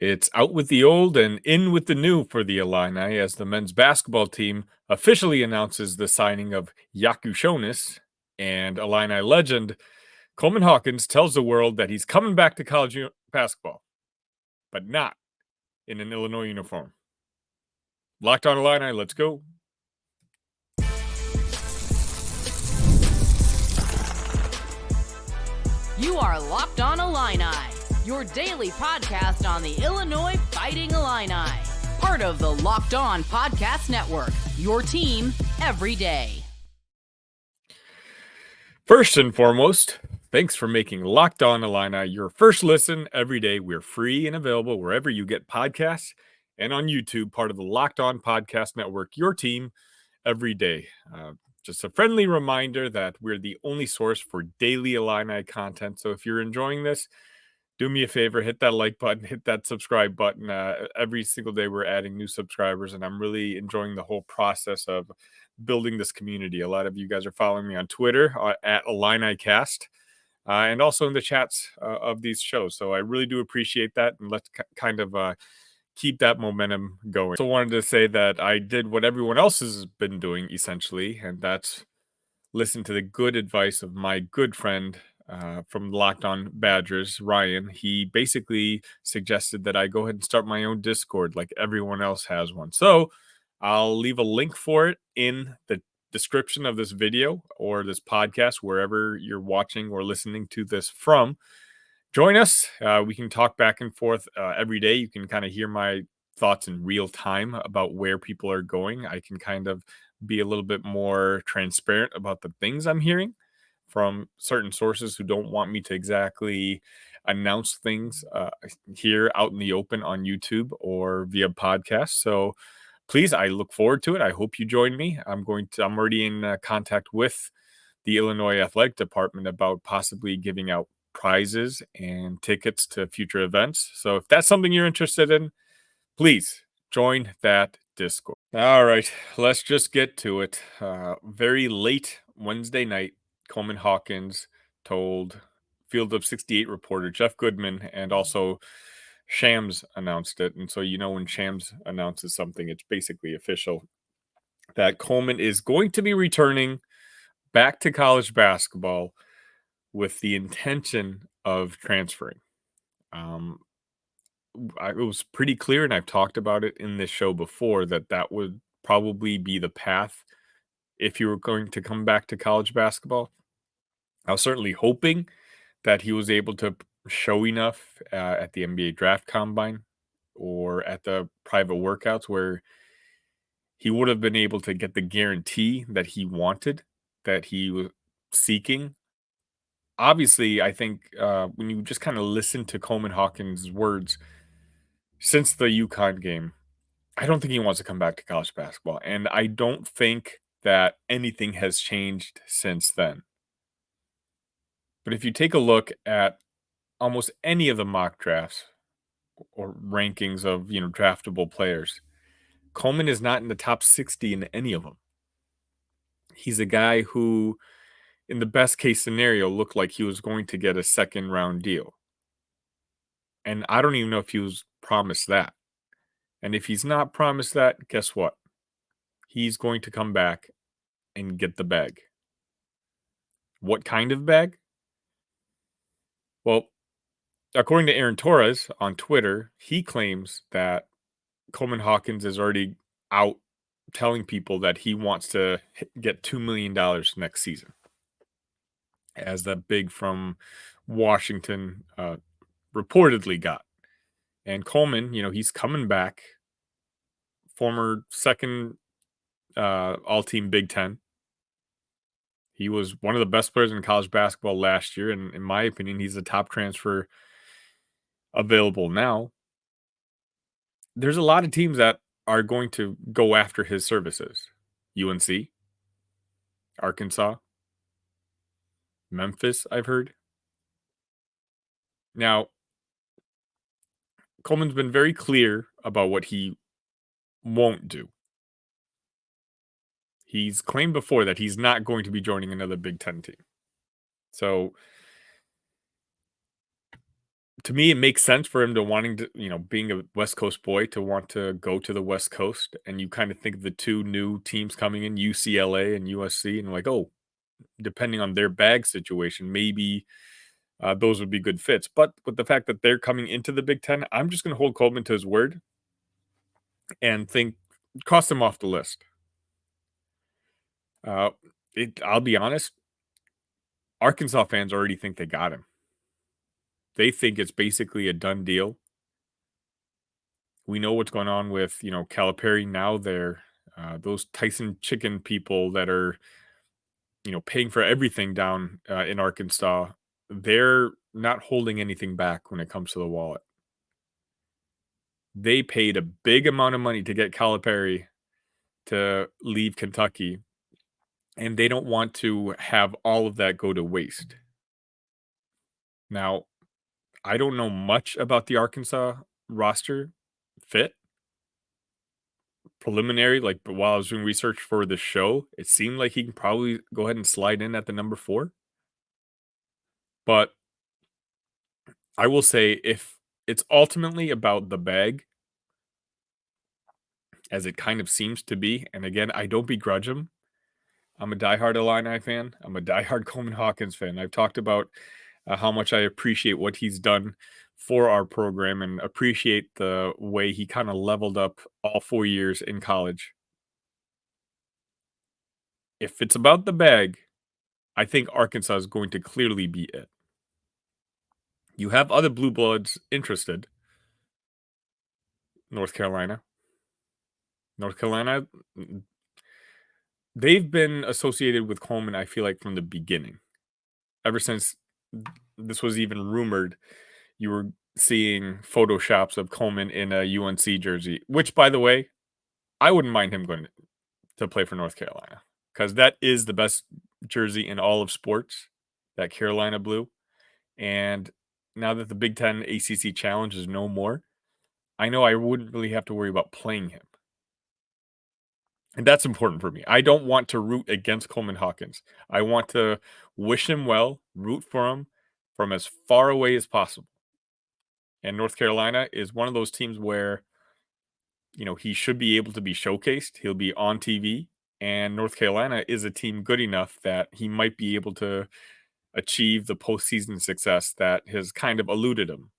It's out with the old and in with the new for the Illini as the men's basketball team officially announces the signing of Jakucionis, and Illini legend Coleman Hawkins tells the world that he's coming back to college basketball, but not in an Illinois uniform. Locked on Illini, let's go. You are Locked On Illini, your daily podcast on the Illinois Fighting Illini. Part of the Locked On Podcast Network, your team every day. First and foremost, thanks for making Locked On Illini your first listen every day. We're free and available wherever you get podcasts and on YouTube, part of the Locked On Podcast Network, your team every day. Just a friendly reminder that we're the only source for daily Illini content. So if you're enjoying this, do me a favor, hit that like button, hit that subscribe button. Every single day we're adding new subscribers, and I'm really enjoying the whole process of building this community. A lot of you guys are following me on Twitter at IlliniCast and also in the chats of these shows. So I really do appreciate that, and let's kind of keep that momentum going. So wanted to say that I did what everyone else has been doing essentially, and that's listen to the good advice of my good friend from Locked On Badgers, Ryan. He basically suggested that I go ahead and start my own Discord like everyone else has one. So I'll leave a link for it in the description of this video or this podcast, wherever you're watching or listening to this from. Join us. We can talk back and forth every day. You can kind of hear my thoughts in real time about where people are going. I can kind of be a little bit more transparent about the things I'm hearing from certain sources who don't want me to exactly announce things here out in the open on YouTube or via podcast. So please, I look forward to it. I hope you join me. I'm already in contact with the Illinois Athletic Department about possibly giving out prizes and tickets to future events. So if that's something you're interested in, please join that Discord. All right, let's just get to it. Very late Wednesday night, Coleman Hawkins told Field of 68 reporter Jeff Goodman, and also Shams announced it. And so, when Shams announces something, it's basically official, that Coleman is going to be returning back to college basketball with the intention of transferring. It was pretty clear, and I've talked about it in this show before, that would probably be the path if you were going to come back to college basketball. I was certainly hoping that he was able to show enough at the NBA draft combine or at the private workouts where he would have been able to get the guarantee that he wanted, that he was seeking. Obviously, I think when you just kind of listen to Coleman Hawkins' words since the UConn game, I don't think he wants to come back to college basketball. And I don't think that anything has changed since then. But if you take a look at almost any of the mock drafts or rankings of, draftable players, Coleman is not in the top 60 in any of them. He's a guy who, in the best case scenario, looked like he was going to get a second round deal. And I don't even know if he was promised that. And if he's not promised that, guess what? He's going to come back and get the bag. What kind of bag? Well, according to Aaron Torres on Twitter, he claims that Coleman Hawkins is already out telling people that he wants to get $2 million next season, as that big from Washington reportedly got. And Coleman, he's coming back, former second all-team Big Ten. He was one of the best players in college basketball last year, and in my opinion, he's the top transfer available now. There's a lot of teams that are going to go after his services. UNC, Arkansas, Memphis, I've heard. Now, Coleman's been very clear about what he won't do. He's claimed before that he's not going to be joining another Big Ten team. So to me, it makes sense for him to wanting to, being a West Coast boy, to want to go to the West Coast. And you kind of think of the two new teams coming in, UCLA and USC, and like, oh, depending on their bag situation, maybe those would be good fits. But with the fact that they're coming into the Big Ten, I'm just going to hold Coleman to his word and think cross him off the list. I'll be honest, Arkansas fans already think they got him. They think it's basically a done deal. We know what's going on with, Calipari now. They're those Tyson chicken people that are, paying for everything down in Arkansas. They're not holding anything back when it comes to the wallet. They paid a big amount of money to get Calipari to leave Kentucky, and they don't want to have all of that go to waste. Now, I don't know much about the Arkansas roster fit. Preliminary, like, but while I was doing research for the show, it seemed like he can probably go ahead and slide in at the number 4. But I will say, if it's ultimately about the bag, as it kind of seems to be, and again, I don't begrudge him. I'm a diehard Illini fan. I'm a diehard Coleman Hawkins fan. I've talked about how much I appreciate what he's done for our program and appreciate the way he kind of leveled up all 4 years in college. If it's about the bag, I think Arkansas is going to clearly be it. You have other blue bloods interested. North Carolina, they've been associated with Coleman, I feel like, from the beginning. Ever since this was even rumored, you were seeing photoshops of Coleman in a UNC jersey, which, by the way, I wouldn't mind him going to play for North Carolina, because that is the best jersey in all of sports, that Carolina blue. And now that the Big Ten ACC Challenge is no more, I know I wouldn't really have to worry about playing him. And that's important for me. I don't want to root against Coleman Hawkins. I want to wish him well, root for him from as far away as possible. And North Carolina is one of those teams where, he should be able to be showcased. He'll be on TV. And North Carolina is a team good enough that he might be able to achieve the postseason success that has kind of eluded him.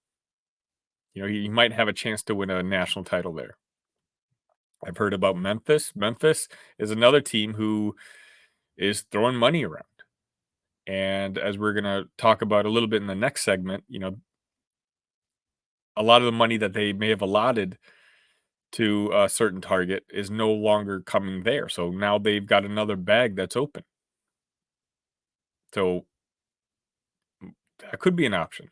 He might have a chance to win a national title there. I've heard about Memphis. Memphis is another team who is throwing money around. And as we're going to talk about a little bit in the next segment, a lot of the money that they may have allotted to a certain target is no longer coming there. So now they've got another bag that's open. So that could be an option.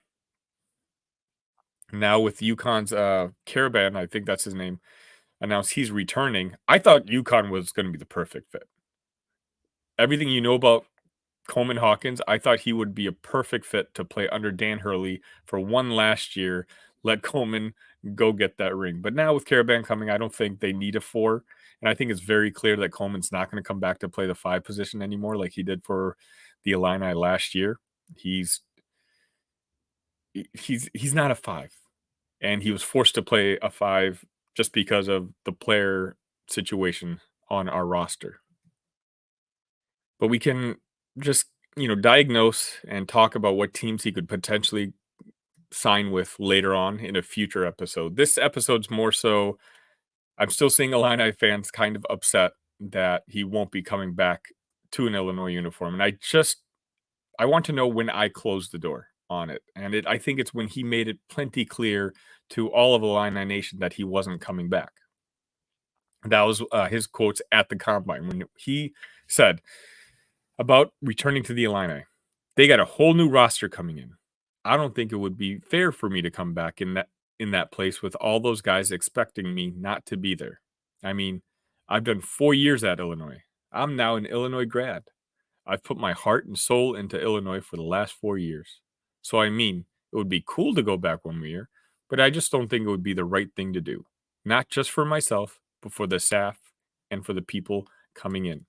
Now with UConn's Caravan, I think that's his name, announced he's returning. I thought UConn was going to be the perfect fit. Everything you know about Coleman Hawkins, I thought he would be a perfect fit to play under Dan Hurley for one last year. Let Coleman go get that ring. But now with Caravan coming, I don't think they need a 4. And I think it's very clear that Coleman's not going to come back to play the 5 position anymore like he did for the Illini last year. He's not a 5. And he was forced to play a 5 just because of the player situation on our roster. But we can just, diagnose and talk about what teams he could potentially sign with later on in a future episode. This episode's more so, I'm still seeing Illini fans kind of upset that he won't be coming back to an Illinois uniform. And I want to know when I close the door on it. And I think it's when he made it plenty clear to all of Illini Nation that he wasn't coming back. That was his quotes at the Combine when he said about returning to the Illini. They got a whole new roster coming in. I don't think it would be fair for me to come back in that place with all those guys expecting me not to be there. I mean, I've done 4 years at Illinois. I'm now an Illinois grad. I've put my heart and soul into Illinois for the last 4 years. So, I mean, it would be cool to go back one more year, but I just don't think it would be the right thing to do. Not just for myself, but for the staff and for the people coming in.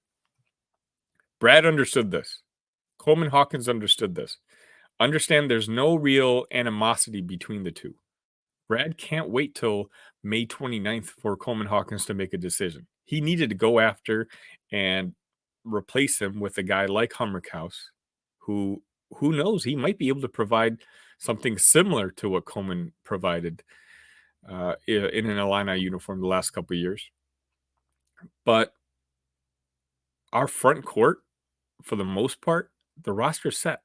Brad understood this. Coleman Hawkins understood this. Understand there's no real animosity between the two. Brad can't wait till May 29th for Coleman Hawkins to make a decision. He needed to go after and replace him with a guy like Hummerkaus, who knows, he might be able to provide something similar to what Coleman provided in an Illini uniform the last couple of years. But our front court, for the most part, the roster's set.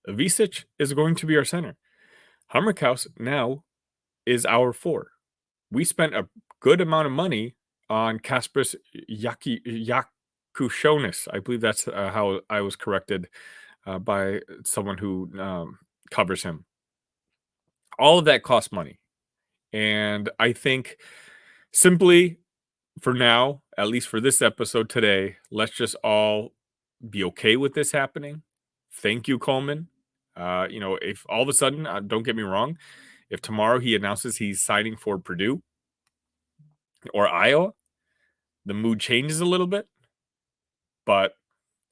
Ivisic is going to be our center. Hummerkaus now is our 4. We spent a good amount of money on Kasparas Jakucionis. I believe that's how I was corrected by someone who covers him. All of that costs money. And I think simply for now, at least for this episode today, let's just all be okay with this happening. Thank you, Coleman. If all of a sudden, don't get me wrong, if tomorrow he announces he's signing for Purdue or Iowa, the mood changes a little bit. But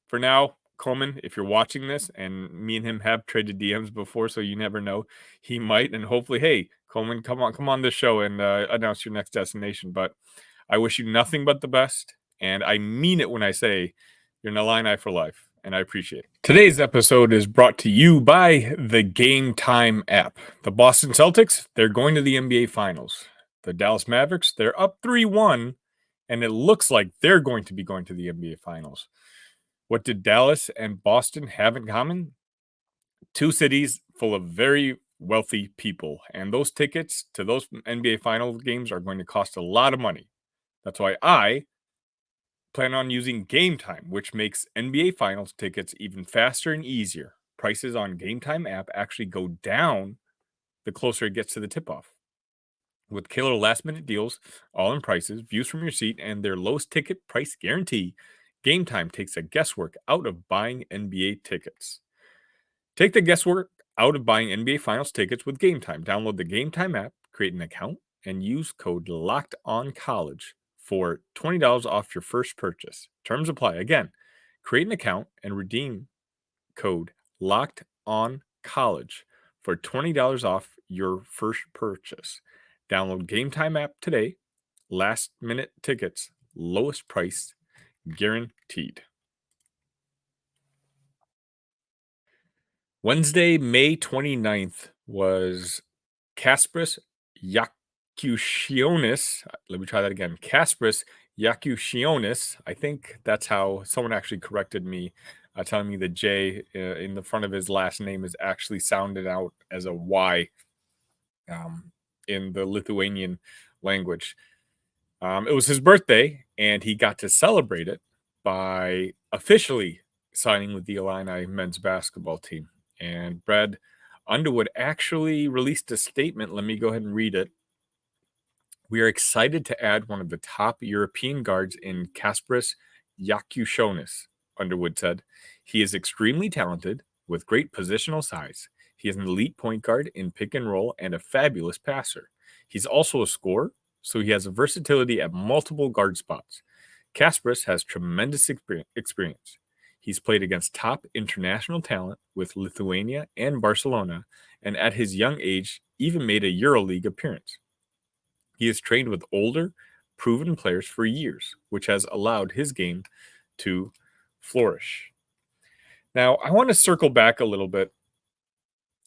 for now, Coleman, if you're watching this, and me and him have traded DMs before, so you never know, he might, and hopefully, hey, Coleman, come on this show and announce your next destination. But I wish you nothing but the best, and I mean it when I say you're an Illini for life, and I appreciate it. Today's episode is brought to you by the Gametime app. The Boston Celtics, they're going to the NBA Finals. The Dallas Mavericks, they're up 3-1, and it looks like they're going to be going to the NBA Finals. What did Dallas and Boston have in common? 2 cities full of very wealthy people, and those tickets to those NBA Final games are going to cost a lot of money. That's why I plan on using Gametime, which makes NBA Finals tickets even faster and easier. Prices on Gametime app actually go down the closer it gets to the tip-off. With killer last-minute deals, all-in prices, views from your seat, and their lowest ticket price guarantee, Gametime takes the guesswork out of buying NBA tickets. Take the guesswork out of buying NBA Finals tickets with Gametime. Download the Gametime app, create an account, and use code LOCKEDONCollege for $20 off your first purchase. Terms apply. Again, create an account and redeem code LOCKEDONCollege for $20 off your first purchase. Download Gametime app today. Last minute tickets, lowest price guaranteed. Wednesday, May 29th was Kasparas Jakucionis. Let me try that again. Kasparas Jakucionis. I think that's how someone actually corrected me, telling me the J in the front of his last name is actually sounded out as a Y in the Lithuanian language. It was his birthday, and he got to celebrate it by officially signing with the Illini men's basketball team. And Brad Underwood actually released a statement. Let me go ahead and read it. We are excited to add one of the top European guards in Kasparas Jakucionis, Underwood said. He is extremely talented with great positional size. He is an elite point guard in pick and roll and a fabulous passer. He's also a scorer, so he has a versatility at multiple guard spots. Kasparas has tremendous experience. He's played against top international talent with Lithuania and Barcelona, and at his young age, even made a EuroLeague appearance. He has trained with older, proven players for years, which has allowed his game to flourish. Now, I want to circle back a little bit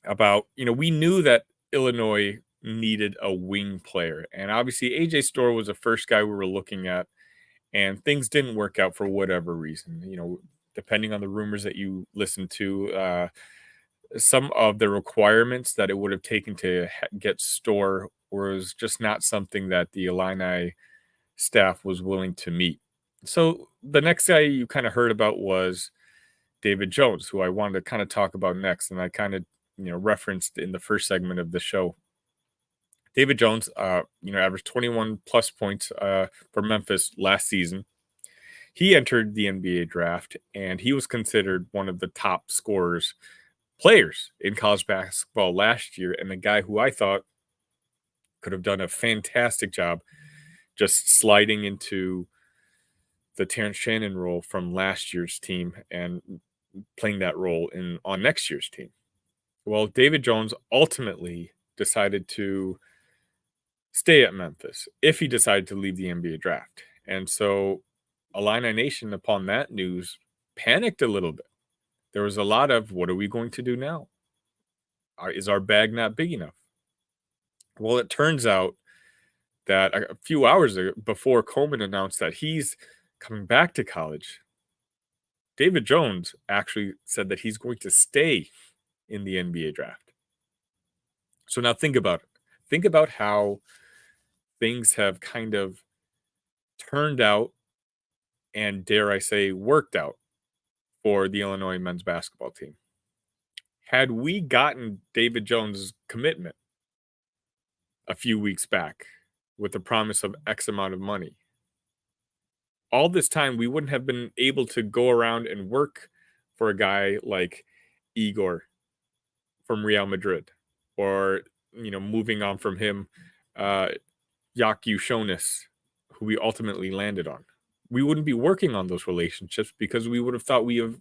about, we knew that Illinois needed a wing player, and obviously AJ Storr was the first guy we were looking at, and things didn't work out for whatever reason. Depending on the rumors that you listen to, some of the requirements that it would have taken to get Storr was just not something that the Illini staff was willing to meet. So the next guy you kind of heard about was David Jones, who I wanted to kind of talk about next, and I kind of referenced in the first segment of the show. David Jones, averaged 21 plus points for Memphis last season. He entered the NBA draft, and he was considered one of the top players in college basketball last year, and a guy who I thought could have done a fantastic job just sliding into the Terrence Shannon role from last year's team and playing that role on next year's team. Well, David Jones ultimately decided to stay at Memphis if he decided to leave the NBA draft. And so Illini Nation, upon that news, panicked a little bit. There was a lot of, what are we going to do now? Is our bag not big enough? Well, it turns out that a few hours before Coleman announced that he's coming back to college, David Jones actually said that he's going to stay in the NBA draft. So now think about it. Think about how things have kind of turned out and, dare I say, worked out for the Illinois men's basketball team. Had we gotten David Jones' commitment a few weeks back with the promise of X amount of money, all this time we wouldn't have been able to go around and work for a guy like Igor from Real Madrid, or moving on from him, Jakucionis, who we ultimately landed on. We wouldn't be working on those relationships because we would have thought we have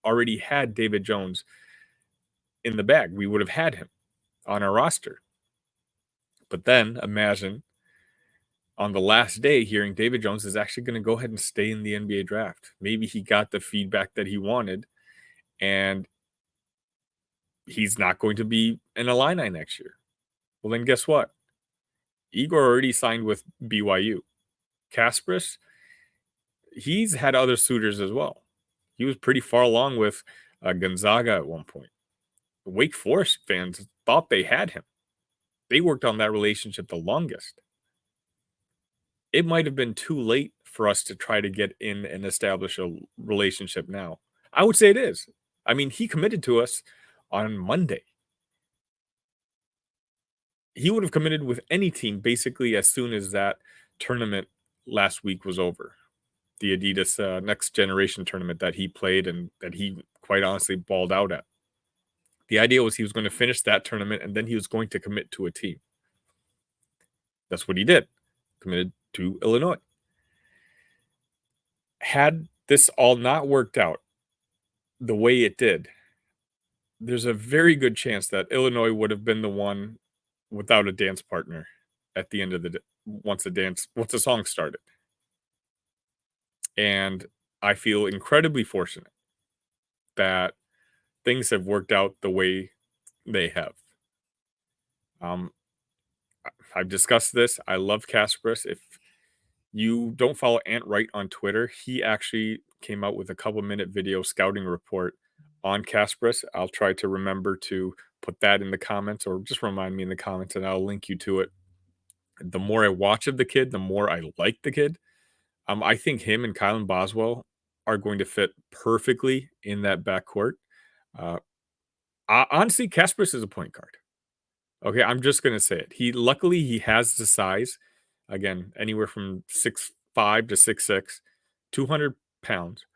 already had David Jones in the bag. We would have had him on our roster. But then imagine on the last day hearing David Jones is actually going to go ahead and stay in the NBA draft. Maybe he got the feedback that he wanted, and he's not going to be an Illini next year. Well, then guess what? Igor already signed with BYU. Kasparas, he's had other suitors as well. He was pretty far along with Gonzaga at one point. The Wake Forest fans thought they had him. They worked on that relationship the longest. It might have been too late for us to try to get in and establish a relationship now. I would say it is. I mean, he committed to us on Monday. He would have committed with any team basically as soon as that tournament last week was over. The Adidas Next Generation tournament that he played and that he quite honestly balled out at. The idea was he was going to finish that tournament and then he was going to commit to a team. That's what he did. Committed to Illinois. Had this all not worked out the way it did, there's a very good chance that Illinois would have been the one without a dance partner at the end of the day, once the song started. And I feel incredibly fortunate that things have worked out the way they have. I've discussed this. I love Kasparas. If you don't follow Ant Wright on Twitter, he actually came out with a couple-minute video scouting report on Kasparas. I'll try to remember to put that in the comments, or just remind me in the comments, and I'll link you to it. The more I watch of the kid, the more I like the kid. I think him and Kylan Boswell are going to fit perfectly in that backcourt. Honestly, Kasparas is a point guard. Okay, I'm just going to say it. Luckily, he has the size. Again, anywhere from 6'5" to 6'6", 200 pounds.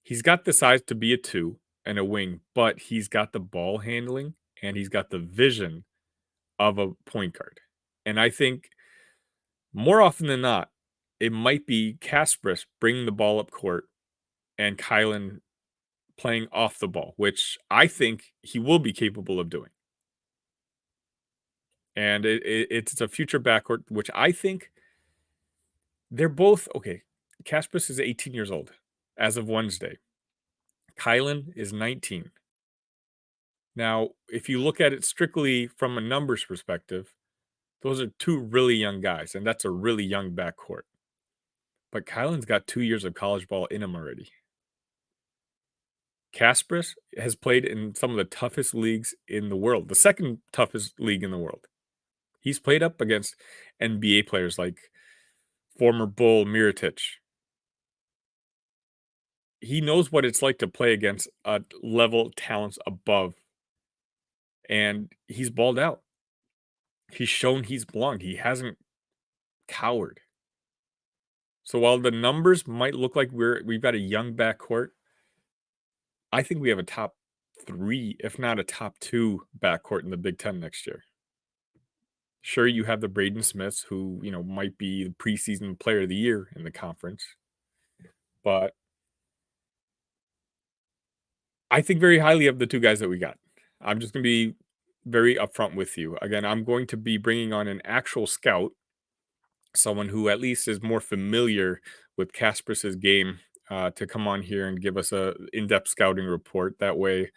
He's got the size to be a 2 and a wing, but he's got the ball handling and he's got the vision of a point guard. And I think more often than not, it might be Kasparas bringing the ball up court and Kylan playing off the ball, which I think he will be capable of doing. And it's a future backcourt, which I think they're both okay. Kasparas is 18 years old as of Wednesday. Kylan is 19. Now, if you look at it strictly from a numbers perspective, those are two really young guys, and that's a really young backcourt. But Kylan's got 2 years of college ball in him already. Kasparas has played in some of the toughest leagues in the world, the second toughest league in the world. He's played up against NBA players like former Bull Mirotic. He knows what it's like to play against a level talents above, and he's balled out. He's shown he's belonged. He hasn't cowered. So while the numbers might look like we've got a young backcourt, I think we have a top 3, if not a top 2 backcourt in the Big Ten next year. Sure, you have the Braden Smiths, who, might be the preseason player of the year in the conference. But I think very highly of the 2 guys that we got. I'm just going to be very upfront with you. Again, I'm going to be bringing on an actual scout, someone who at least is more familiar with Kasparas's game, to come on here and give us a in-depth scouting report. That way,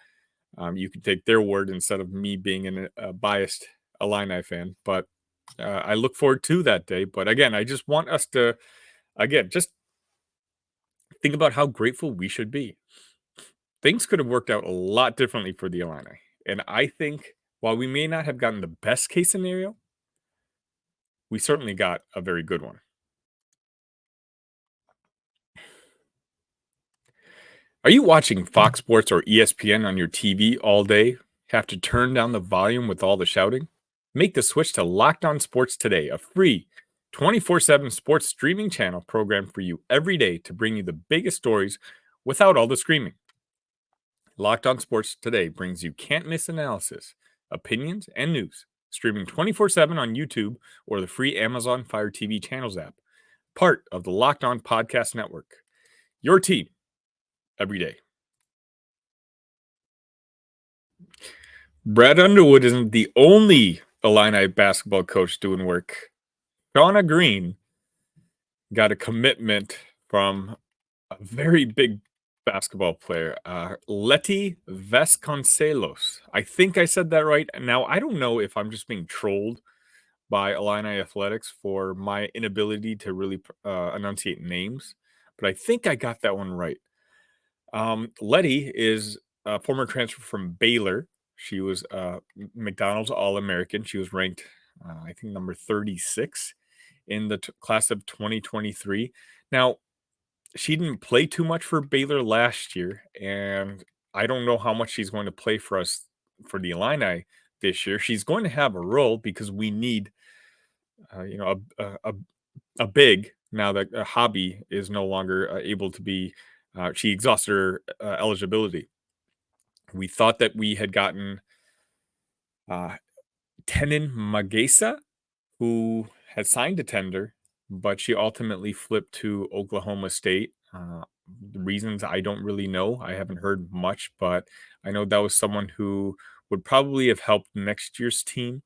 you can take their word instead of me being a biased Illini fan. But I look forward to that day. But again, I just want us to, again, just think about how grateful we should be. Things could have worked out a lot differently for the Illini. And I think while we may not have gotten the best case scenario, we certainly got a very good one. Are you watching Fox Sports or ESPN on your TV all day? Have to turn down the volume with all the shouting? Make the switch to Locked On Sports today, a free 24/7 sports streaming channel programmed for you every day to bring you the biggest stories without all the screaming. Locked On Sports today brings you can't miss analysis, opinions, and news, streaming 24/7 on YouTube or the free Amazon Fire TV channels app, part of the Locked On Podcast Network. Your team every day. Brad Underwood isn't the only Illini basketball coach doing work. Shauna Green got a commitment from a very big basketball player, Leti Vasconcelos. I think I said that right. Now, I don't know if I'm just being trolled by Illini Athletics for my inability to really enunciate names, but I think I got that one right. Letty is a former transfer from Baylor. She was McDonald's All-American. She was ranked, I think, number 36 in the class of 2023. Now, she didn't play too much for Baylor last year, and I don't know how much she's going to play for us for the Illini this year. She's going to have a role because we need, a big now that a hobby is no longer able to be. She exhausted her eligibility. We thought that we had gotten Tenin Magesa, who had signed a tender, but she ultimately flipped to Oklahoma State. The reasons I don't really know. I haven't heard much, but I know that was someone who would probably have helped next year's team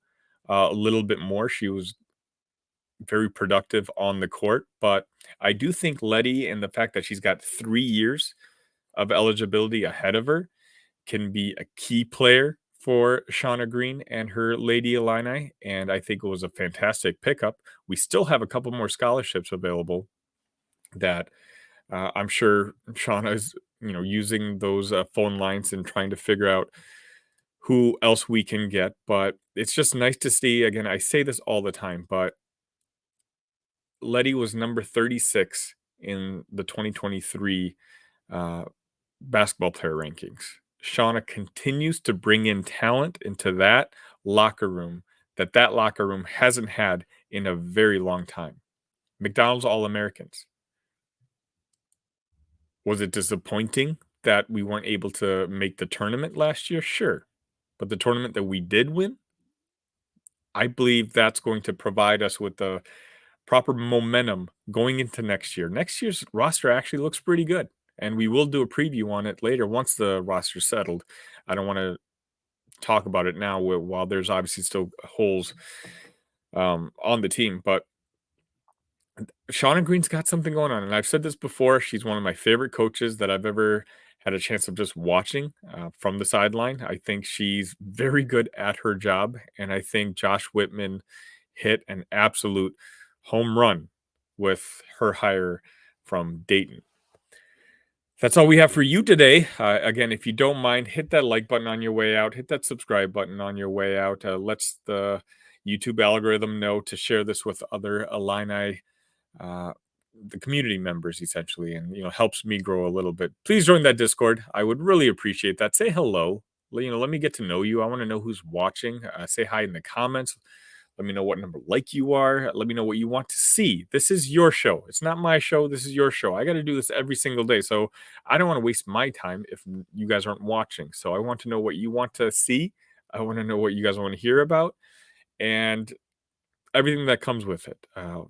a little bit more. She was very productive on the court, but I do think Letty and the fact that she's got 3 years of eligibility ahead of her can be a key player for Shauna Green and her Lady Illini, and I think it was a fantastic pickup. We still have a couple more scholarships available that I'm sure Shauna is, using those phone lines and trying to figure out who else we can get. But it's just nice to see. Again, I say this all the time, but Letty was number 36 in the 2023 basketball player rankings. Shauna continues to bring in talent into that locker room that locker room hasn't had in a very long time. McDonald's All-Americans. Was it disappointing that we weren't able to make the tournament last year? Sure. But the tournament that we did win, I believe that's going to provide us with the proper momentum going into next year. Next year's roster actually looks pretty good, and we will do a preview on it later once the roster's settled. I don't want to talk about it now while there's obviously still holes on the team, but Shauna Green's got something going on, and I've said this before. She's one of my favorite coaches that I've ever had a chance of just watching from the sideline. I think she's very good at her job, and I think Josh Whitman hit an absolute home run with her hire from Dayton. That's all we have for you today. Again, if you don't mind, hit that like button on your way out. Hit that subscribe button on your way out. Lets the YouTube algorithm know to share this with other Illini, the community members, essentially, and helps me grow a little bit. Please join that Discord. I would really appreciate that. Say hello. Let me get to know you. I want to know who's watching. Say hi in the comments. Let me know what number like you are. Let me know what you want to see. This is your show. It's not my show. This is your show. I got to do this every single day. So I don't want to waste my time if you guys aren't watching. So I want to know what you want to see. I want to know what you guys want to hear about and everything that comes with it.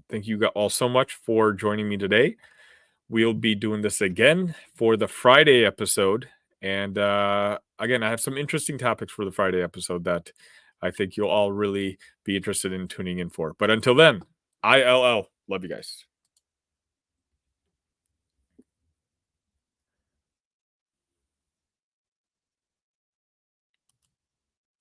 Thank you all so much for joining me today. We'll be doing this again for the Friday episode. And again, I have some interesting topics for the Friday episode that I think you'll all really be interested in tuning in for. But until then, ILL. Love you guys.